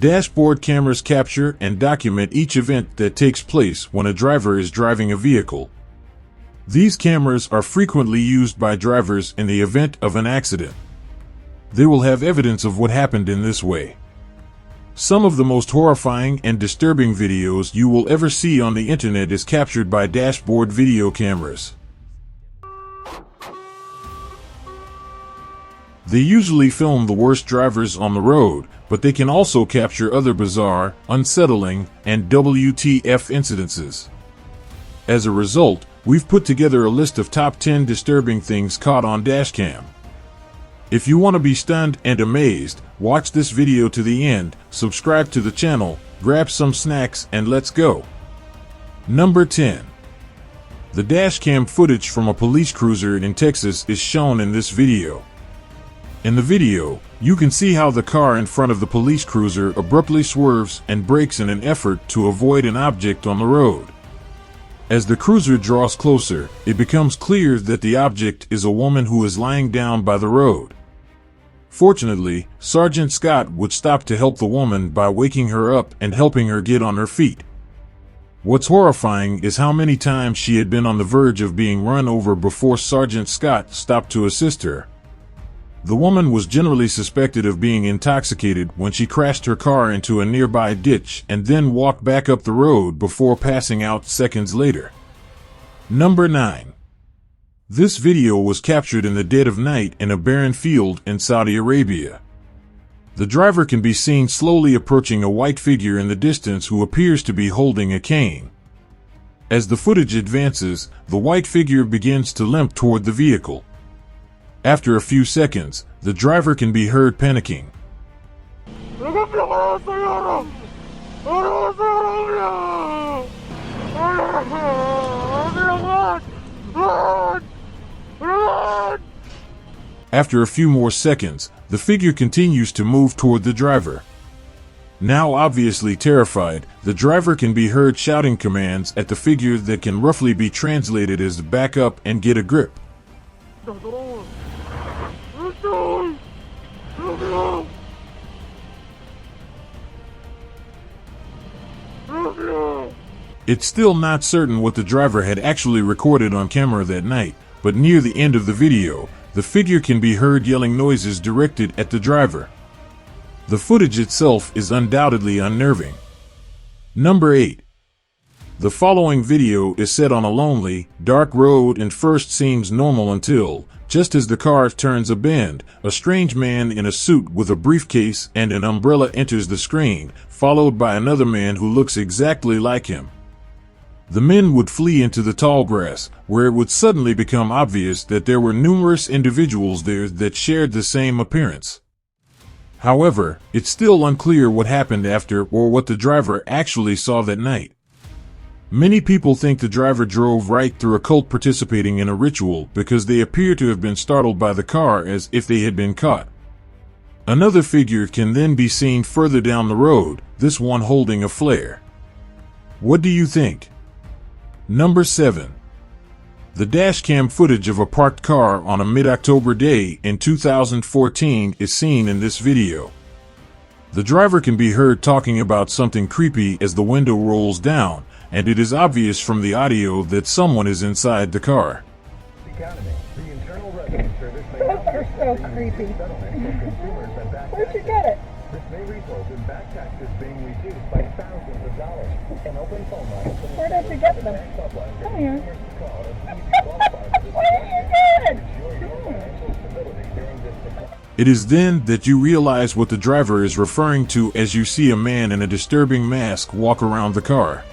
Dashboard cameras capture and document each event that takes place when a driver is driving a vehicle. These cameras are frequently used by drivers in the event of an accident. They will have evidence of what happened in this way. Some of the most horrifying and disturbing videos you will ever see on the internet is captured by dashboard video cameras. They usually film the worst drivers on the road, but they can also capture other bizarre, unsettling, and WTF incidences. As a result, we've put together a list of top 10 disturbing things caught on Dashcam. If you want to be stunned and amazed, watch this video to the end, subscribe to the channel, grab some snacks, and let's go. Number 10. The dashcam footage from a police cruiser in Texas is shown in this video. In the video, you can see how the car in front of the police cruiser abruptly swerves and brakes in an effort to avoid an object on the road. As the cruiser draws closer, it becomes clear that the object is a woman who is lying down by the road. Fortunately, Sergeant Scott would stop to help the woman by waking her up and helping her get on her feet. What's horrifying is how many times she had been on the verge of being run over before Sergeant Scott stopped to assist her. The woman was generally suspected of being intoxicated when she crashed her car into a nearby ditch and then walked back up the road before passing out seconds later. Number 9. This video was captured in the dead of night in a barren field in Saudi Arabia. The driver can be seen slowly approaching a white figure in the distance who appears to be holding a cane. As the footage advances, the white figure begins to limp toward the vehicle. After a few seconds, the driver can be heard panicking. After a few more seconds, the figure continues to move toward the driver. Now obviously terrified, the driver can be heard shouting commands at the figure that can roughly be translated as "back up and get a grip." It's still not certain what the driver had actually recorded on camera that night, but near the end of the video, the figure can be heard yelling noises directed at the driver. The footage itself is undoubtedly unnerving. Number 8. The following video is set on a lonely, dark road and first seems normal until, just as the car turns a bend, a strange man in a suit with a briefcase and an umbrella enters the screen, followed by another man who looks exactly like him. The men would flee into the tall grass, where it would suddenly become obvious that there were numerous individuals there that shared the same appearance. However, it's still unclear what happened after or what the driver actually saw that night. Many people think the driver drove right through a cult participating in a ritual because they appear to have been startled by the car as if they had been caught. Another figure can then be seen further down the road, this one holding a flare. What do you think? Number 7. The dashcam footage of a parked car on a mid-October day in 2014 is seen in this video. The driver can be heard talking about something creepy as the window rolls down, and it is obvious from the audio that someone is inside the car. You're so creepy. Where'd you get it? This may result in back taxes being reduced by thousands of dollars. An open phone line. Where did you get them? Come here. What are you doing? It is then that you realize what the driver is referring to as you see a man in a disturbing mask walk around the car.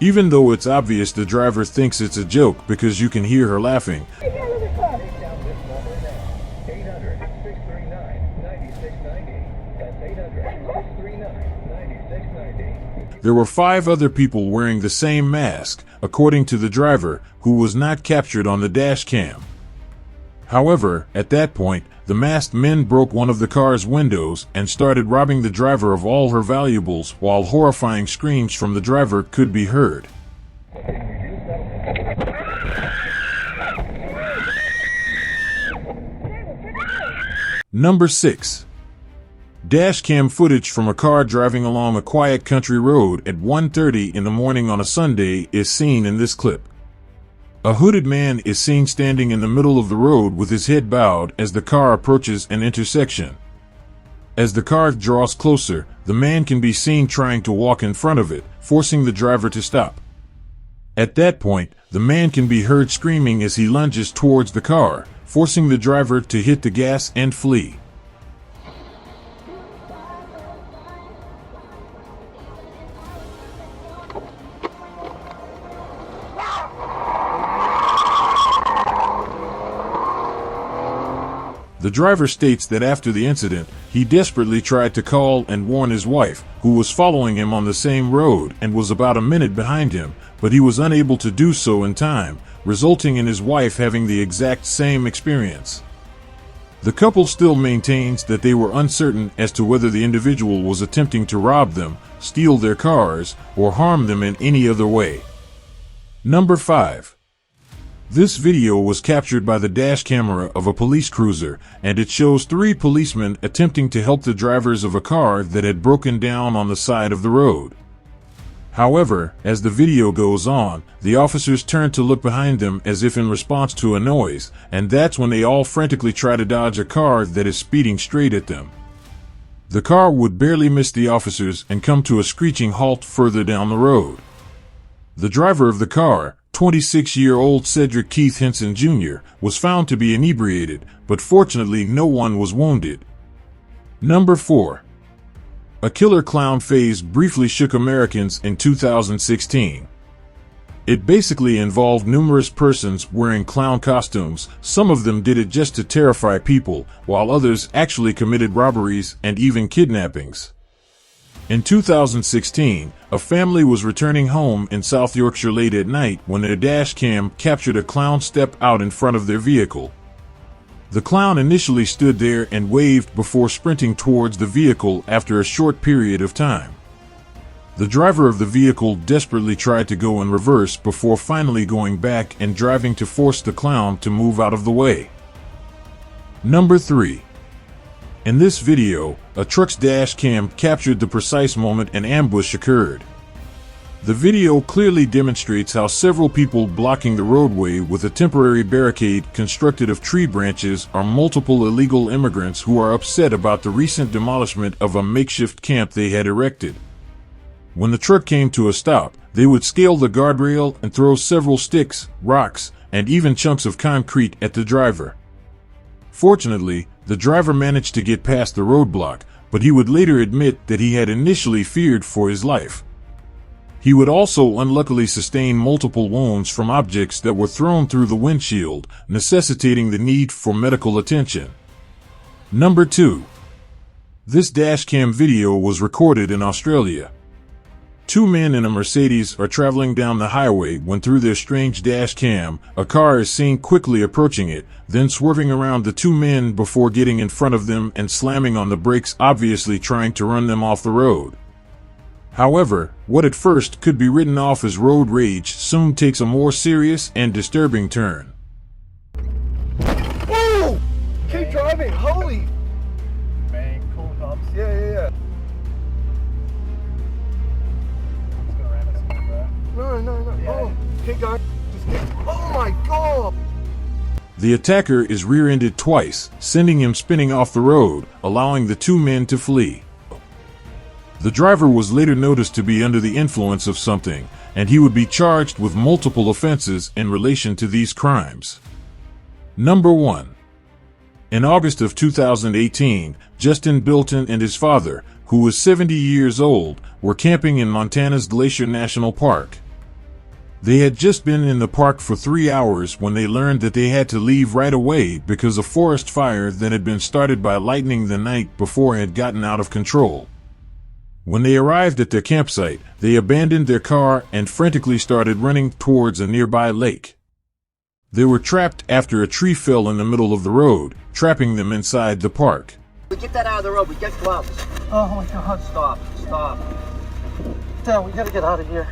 Even though it's obvious the driver thinks it's a joke because you can hear her laughing. There were 5 other people wearing the same mask, according to the driver, who was not captured on the dash cam. However, at that point, the masked men broke one of the car's windows and started robbing the driver of all her valuables while horrifying screams from the driver could be heard. Number 6. Dashcam footage from a car driving along a quiet country road at 1:30 in the morning on a Sunday is seen in this clip. A hooded man is seen standing in the middle of the road with his head bowed as the car approaches an intersection. As the car draws closer, the man can be seen trying to walk in front of it, forcing the driver to stop. At that point, the man can be heard screaming as he lunges towards the car, forcing the driver to hit the gas and flee. The driver states that after the incident, he desperately tried to call and warn his wife, who was following him on the same road and was about a minute behind him, but he was unable to do so in time, resulting in his wife having the exact same experience. The couple still maintains that they were uncertain as to whether the individual was attempting to rob them, steal their cars, or harm them in any other way. Number 5. This video was captured by the dash camera of a police cruiser, and it shows 3 policemen attempting to help the drivers of a car that had broken down on the side of the road. However, as the video goes on, the officers turn to look behind them as if in response to a noise, and that's when they all frantically try to dodge a car that is speeding straight at them. The car would barely miss the officers and come to a screeching halt further down the road. The driver of the car, 26-year-old Cedric Keith Henson Jr., was found to be inebriated, but fortunately no one was wounded. Number 4. A killer clown phase briefly shook Americans in 2016. It basically involved numerous persons wearing clown costumes. Some of them did it just to terrify people, while others actually committed robberies and even kidnappings. In 2016, a family was returning home in South Yorkshire late at night when their dash cam captured a clown step out in front of their vehicle. The clown initially stood there and waved before sprinting towards the vehicle after a short period of time. The driver of the vehicle desperately tried to go in reverse before finally going back and driving to force the clown to move out of the way. Number 3. In this video, a truck's dash cam captured the precise moment an ambush occurred. The video clearly demonstrates how several people blocking the roadway with a temporary barricade constructed of tree branches are multiple illegal immigrants who are upset about the recent demolishment of a makeshift camp they had erected. When the truck came to a stop, they would scale the guardrail and throw several sticks, rocks, and even chunks of concrete at the driver. Fortunately, the driver managed to get past the roadblock, but he would later admit that he had initially feared for his life. He would also unluckily sustain multiple wounds from objects that were thrown through the windshield, necessitating the need for medical attention. Number 2. This dashcam video was recorded in Australia. 2 men in a Mercedes are traveling down the highway when through their strange dash cam, a car is seen quickly approaching it, then swerving around the 2 men before getting in front of them and slamming on the brakes, obviously trying to run them off the road. However, what at first could be written off as road rage soon takes a more serious and disturbing turn. Whoa! Keep driving, holy! Man, cool cops. Yeah. No. Yeah. Oh, keep going. Oh my God! The attacker is rear-ended twice, sending him spinning off the road, allowing the 2 men to flee. The driver was later noticed to be under the influence of something, and he would be charged with multiple offenses in relation to these crimes. Number 1. In August of 2018, Justin Bilton and his father, who was 70 years old, were camping in Montana's Glacier National Park. They had just been in the park for 3 hours when they learned that they had to leave right away because a forest fire that had been started by lightning the night before had gotten out of control. When they arrived at their campsite, they abandoned their car and frantically started running towards a nearby lake. They were trapped after a tree fell in the middle of the road, trapping them inside the park. We get that out of the road. We get gloves. Oh my God! Stop. Dad, we gotta get out of here.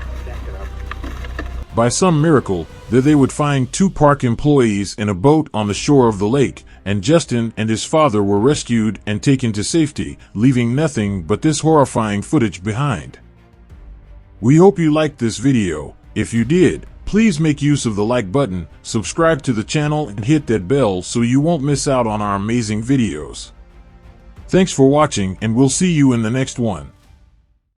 By some miracle, There they would find 2 park employees in a boat on the shore of the lake, and Justin and his father were rescued and taken to safety, leaving nothing but this horrifying footage behind. We hope you liked this video. If you did, please make use of the like button, subscribe to the channel, and hit that bell so you won't miss out on our amazing videos. Thanks for watching, and we'll see you in the next one.